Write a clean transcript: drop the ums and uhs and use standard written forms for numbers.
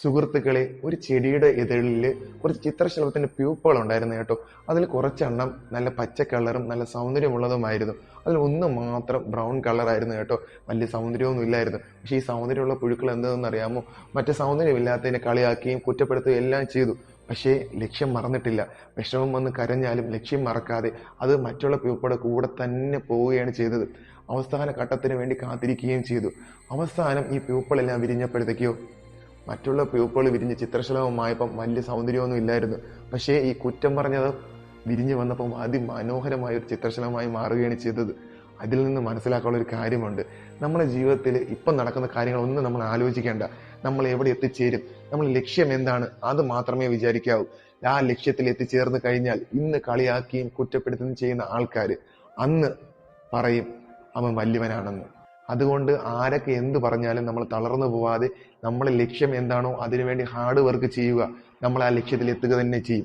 സുഹൃത്തുക്കളെ, ഒരു ചെടിയുടെ ഇതളിൽ കുറച്ച് ചിത്രശലഭത്തിന്റെ പ്യൂപ്പകൾ ഉണ്ടായിരുന്നു കേട്ടോ. അതിൽ കുറച്ചെണ്ണം നല്ല പച്ച കളറും നല്ല സൗന്ദര്യമുള്ളതുമായിരുന്നു. അതിൽ ഒന്ന് മാത്രം ബ്രൗൺ കളറായിരുന്നു കേട്ടോ. വലിയ സൗന്ദര്യമൊന്നും ഇല്ലായിരുന്നു. പക്ഷേ ഈ സൗന്ദര്യമുള്ള പുഴുക്കൾ എന്താണെന്ന് അറിയാമോ? മറ്റു സൗന്ദര്യമില്ലാത്തതിനെ കളിയാക്കുകയും കുറ്റപ്പെടുത്തുകയും എല്ലാം ചെയ്തു. പക്ഷേ ലക്ഷ്യം മറന്നിട്ടില്ല. വിഷമം വന്ന് കരഞ്ഞാലും ലക്ഷ്യം മറക്കാതെ അത് മറ്റുള്ള പ്യൂപ്പയുടെ കൂടെ തന്നെ പോവുകയാണ് ചെയ്തത്. അവസാന ഘട്ടത്തിന് വേണ്ടി കാത്തിരിക്കുകയും ചെയ്തു. അവസാനം ഈ പ്യൂപ്പളെല്ലാം വിരിഞ്ഞപ്പോഴത്തേക്കോ മറ്റുള്ള പ്യൂപ്പുകൾ വിരിഞ്ഞ് ചിത്രശലഭമായപ്പം വലിയ സൗന്ദര്യമൊന്നും ഇല്ലായിരുന്നു. പക്ഷേ ഈ കുറ്റം പറഞ്ഞത് വിരിഞ്ഞു വന്നപ്പം അതിമനോഹരമായ ഒരു ചിത്രശലഭമായി മാറുകയാണ് ചെയ്തത്. അതിൽ നിന്ന് മനസ്സിലാക്കാനുള്ള ഒരു കാര്യമുണ്ട്. നമ്മുടെ ജീവിതത്തിൽ ഇപ്പം നടക്കുന്ന കാര്യങ്ങളൊന്നും നമ്മൾ ആലോചിക്കേണ്ട. നമ്മൾ എവിടെ എത്തിച്ചേരും, നമ്മൾ ലക്ഷ്യം എന്താണ്, അത് മാത്രമേ വിചാരിക്കാവൂ. ആ ലക്ഷ്യത്തിൽ എത്തിച്ചേർന്ന് കഴിഞ്ഞാൽ ഇന്ന് കളിയാക്കിയും കുറ്റപ്പെടുത്തുകയും ചെയ്യുന്ന ആൾക്കാർ അന്ന് പറയും അവൻ വലിയവനാണെന്ന്. അതുകൊണ്ട് ആരൊക്കെ എന്ത് പറഞ്ഞാലും നമ്മൾ തളർന്നു പോവാതെ നമ്മളെ ലക്ഷ്യം എന്താണോ അതിനുവേണ്ടി ഹാർഡ് വർക്ക് ചെയ്യുക. നമ്മൾ ആ ലക്ഷ്യത്തിൽ എത്തുക തന്നെ ചെയ്യും.